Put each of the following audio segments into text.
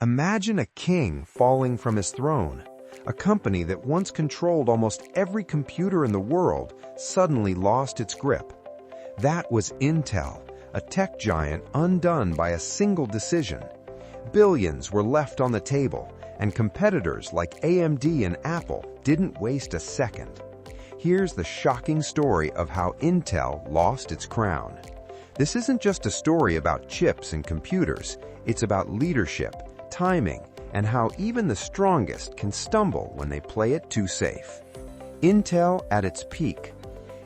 Imagine a king falling from his throne. A company that once controlled almost every computer in the world suddenly lost its grip. That was Intel, a tech giant undone by a single decision. Billions were left on the table, and competitors like AMD and Apple didn't waste a second. Here's the shocking story of how Intel lost its crown. This isn't just a story about chips and computers. It's about leadership, timing, and how even the strongest can stumble when they play it too safe. Intel at its peak.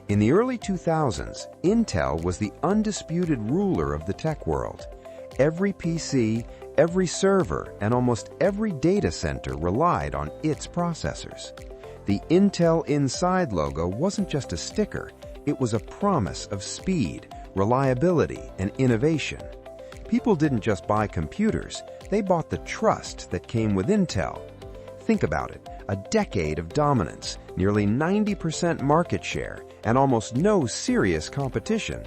In the early 2000s, Intel was the undisputed ruler of the tech world. Every PC, every server, and almost every data center relied on its processors. The Intel Inside logo wasn't just a sticker, it was a promise of speed, reliability, and innovation. People didn't just buy computers, they bought the trust that came with Intel. Think about it, a decade of dominance, nearly 90% market share, and almost no serious competition.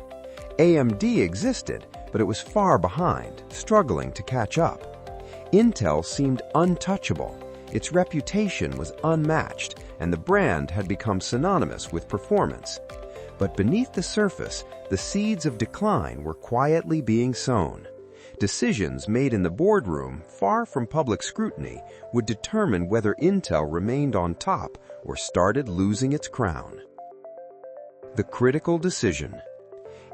AMD existed, but it was far behind, struggling to catch up. Intel seemed untouchable. Its reputation was unmatched, and the brand had become synonymous with performance. But beneath the surface, the seeds of decline were quietly being sown. Decisions made in the boardroom, far from public scrutiny, would determine whether Intel remained on top or started losing its crown. The critical decision.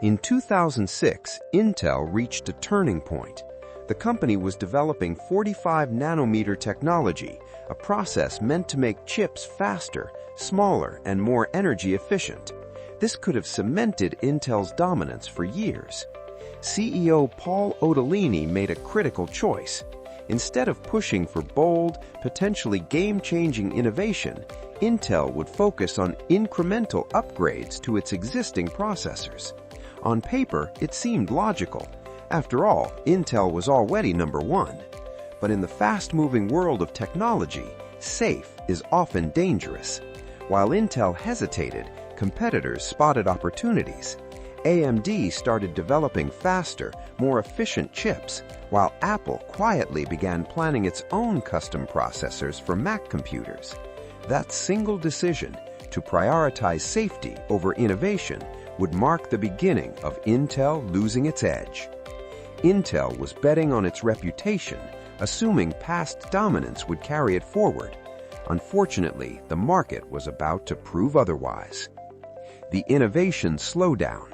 In 2006, Intel reached a turning point. The company was developing 45-nanometer technology, a process meant to make chips faster, smaller, and more energy efficient. This could have cemented Intel's dominance for years. CEO Paul Otellini made a critical choice. Instead of pushing for bold, potentially game-changing innovation, Intel would focus on incremental upgrades to its existing processors. On paper, it seemed logical. After all, Intel was already number one. But in the fast-moving world of technology, safe is often dangerous. While Intel hesitated, competitors spotted opportunities. AMD started developing faster, more efficient chips, while Apple quietly began planning its own custom processors for Mac computers. That single decision, to prioritize safety over innovation, would mark the beginning of Intel losing its edge. Intel was betting on its reputation, assuming past dominance would carry it forward. Unfortunately, the market was about to prove otherwise. The innovation slowdown.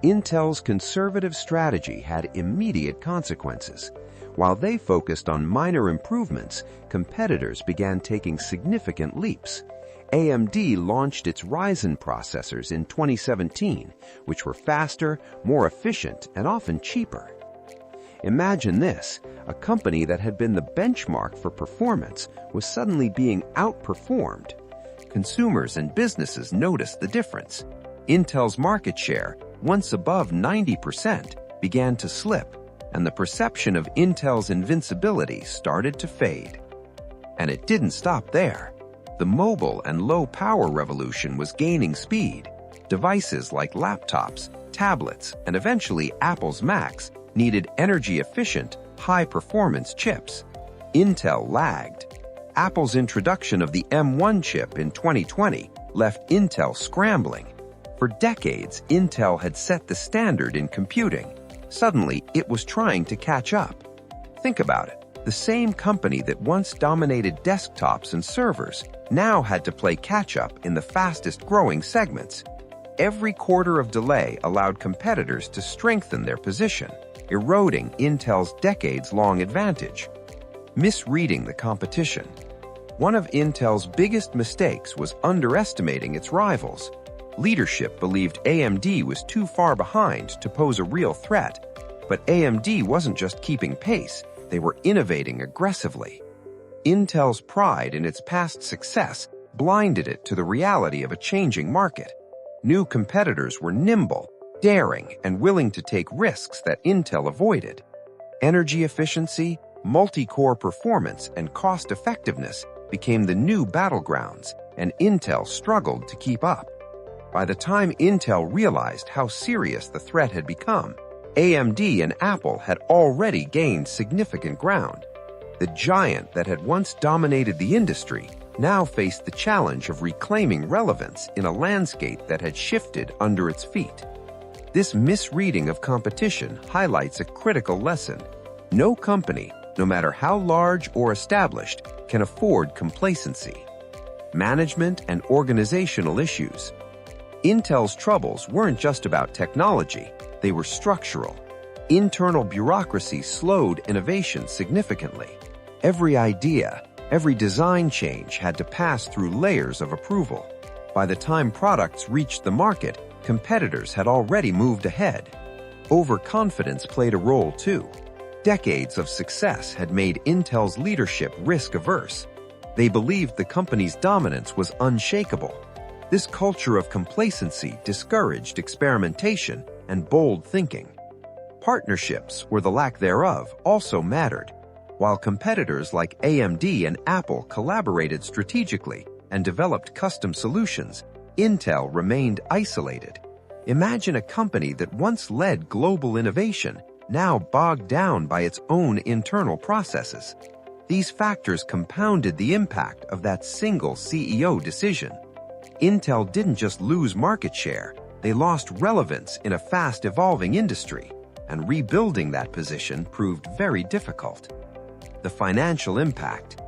Intel's conservative strategy had immediate consequences. While they focused on minor improvements, competitors began taking significant leaps. AMD launched its Ryzen processors in 2017, which were faster, more efficient, and often cheaper. Imagine this, a company that had been the benchmark for performance was suddenly being outperformed. Consumers and businesses noticed the difference. Intel's market share, once above 90%, began to slip, and the perception of Intel's invincibility started to fade. And it didn't stop there. The mobile and low-power revolution was gaining speed. Devices like laptops, tablets, and eventually Apple's Macs needed energy-efficient, high-performance chips. Intel lagged. Apple's introduction of the M1 chip in 2020 left Intel scrambling. For decades, Intel had set the standard in computing. Suddenly, it was trying to catch up. Think about it. The same company that once dominated desktops and servers now had to play catch-up in the fastest-growing segments. Every quarter of delay allowed competitors to strengthen their position, eroding Intel's decades-long advantage. Misreading the competition. One of Intel's biggest mistakes was underestimating its rivals. Leadership believed AMD was too far behind to pose a real threat, but AMD wasn't just keeping pace, they were innovating aggressively. Intel's pride in its past success blinded it to the reality of a changing market. New competitors were nimble, daring, and willing to take risks that Intel avoided. Energy efficiency, multi-core performance, and cost-effectiveness became the new battlegrounds, and Intel struggled to keep up. By the time Intel realized how serious the threat had become, AMD and Apple had already gained significant ground. The giant that had once dominated the industry now faced the challenge of reclaiming relevance in a landscape that had shifted under its feet. This misreading of competition highlights a critical lesson. No company, no matter how large or established, can afford complacency. Management and organizational issues. Intel's troubles weren't just about technology, they were structural. Internal bureaucracy slowed innovation significantly. Every idea, every design change had to pass through layers of approval. By the time products reached the market, competitors had already moved ahead. Overconfidence played a role too. Decades of success had made Intel's leadership risk-averse. They believed the company's dominance was unshakable. This culture of complacency discouraged experimentation and bold thinking. Partnerships, or the lack thereof, also mattered. While competitors like AMD and Apple collaborated strategically and developed custom solutions, Intel remained isolated. Imagine a company that once led global innovation, now bogged down by its own internal processes. These factors compounded the impact of that single CEO decision. Intel didn't just lose market share, they lost relevance in a fast-evolving industry, and rebuilding that position proved very difficult. The financial impact.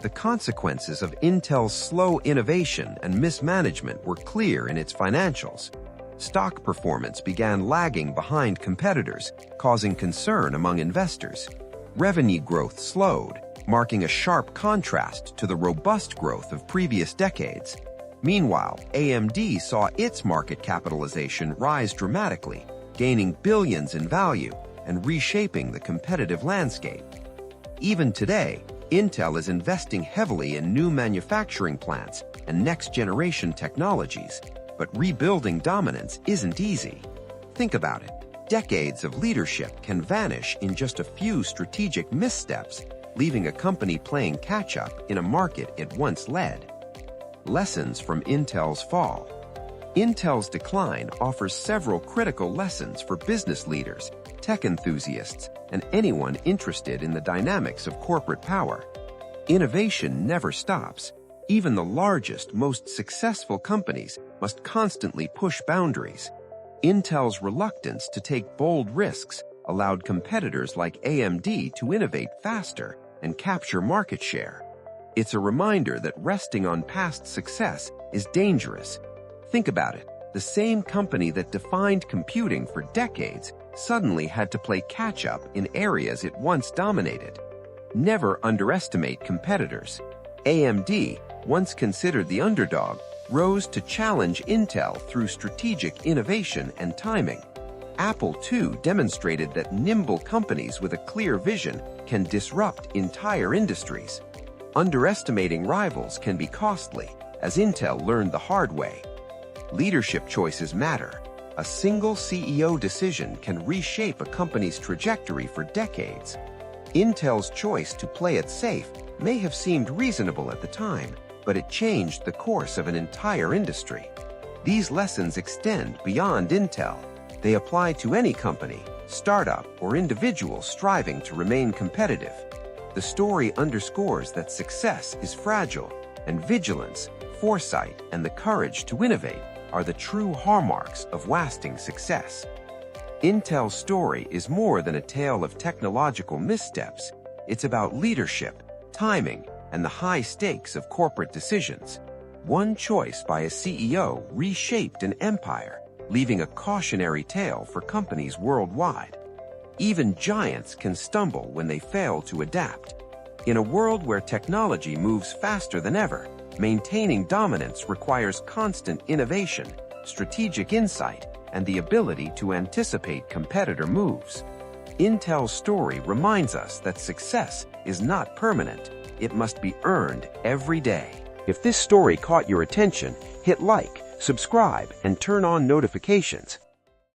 The consequences of Intel's slow innovation and mismanagement were clear in its financials. Stock performance began lagging behind competitors, causing concern among investors. Revenue growth slowed, marking a sharp contrast to the robust growth of previous decades. Meanwhile, AMD saw its market capitalization rise dramatically, gaining billions in value and reshaping the competitive landscape. Even today, Intel is investing heavily in new manufacturing plants and next-generation technologies, but rebuilding dominance isn't easy. Think about it. Decades of leadership can vanish in just a few strategic missteps, leaving a company playing catch-up in a market it once led. Lessons from Intel's fall. Intel's decline offers several critical lessons for business leaders, tech enthusiasts, and anyone interested in the dynamics of corporate power. Innovation never stops. Even the largest, most successful companies must constantly push boundaries. Intel's reluctance to take bold risks allowed competitors like AMD to innovate faster and capture market share. It's a reminder that resting on past success is dangerous. Think about it. The same company that defined computing for decades suddenly had to play catch-up in areas it once dominated. Never underestimate competitors. AMD, once considered the underdog, rose to challenge Intel through strategic innovation and timing. Apple, too, demonstrated that nimble companies with a clear vision can disrupt entire industries. Underestimating rivals can be costly, as Intel learned the hard way. Leadership choices matter. A single CEO decision can reshape a company's trajectory for decades. Intel's choice to play it safe may have seemed reasonable at the time, but it changed the course of an entire industry. These lessons extend beyond Intel. They apply to any company, startup, or individual striving to remain competitive. The story underscores that success is fragile, and vigilance, foresight, and the courage to innovate are the true hallmarks of lasting success. Intel's story is more than a tale of technological missteps. It's about leadership, timing, and the high stakes of corporate decisions. One choice by a CEO reshaped an empire, leaving a cautionary tale for companies worldwide. Even giants can stumble when they fail to adapt. In a world where technology moves faster than ever, maintaining dominance requires constant innovation, strategic insight, and the ability to anticipate competitor moves. Intel's story reminds us that success is not permanent. It must be earned every day. If this story caught your attention, hit like, subscribe, and turn on notifications.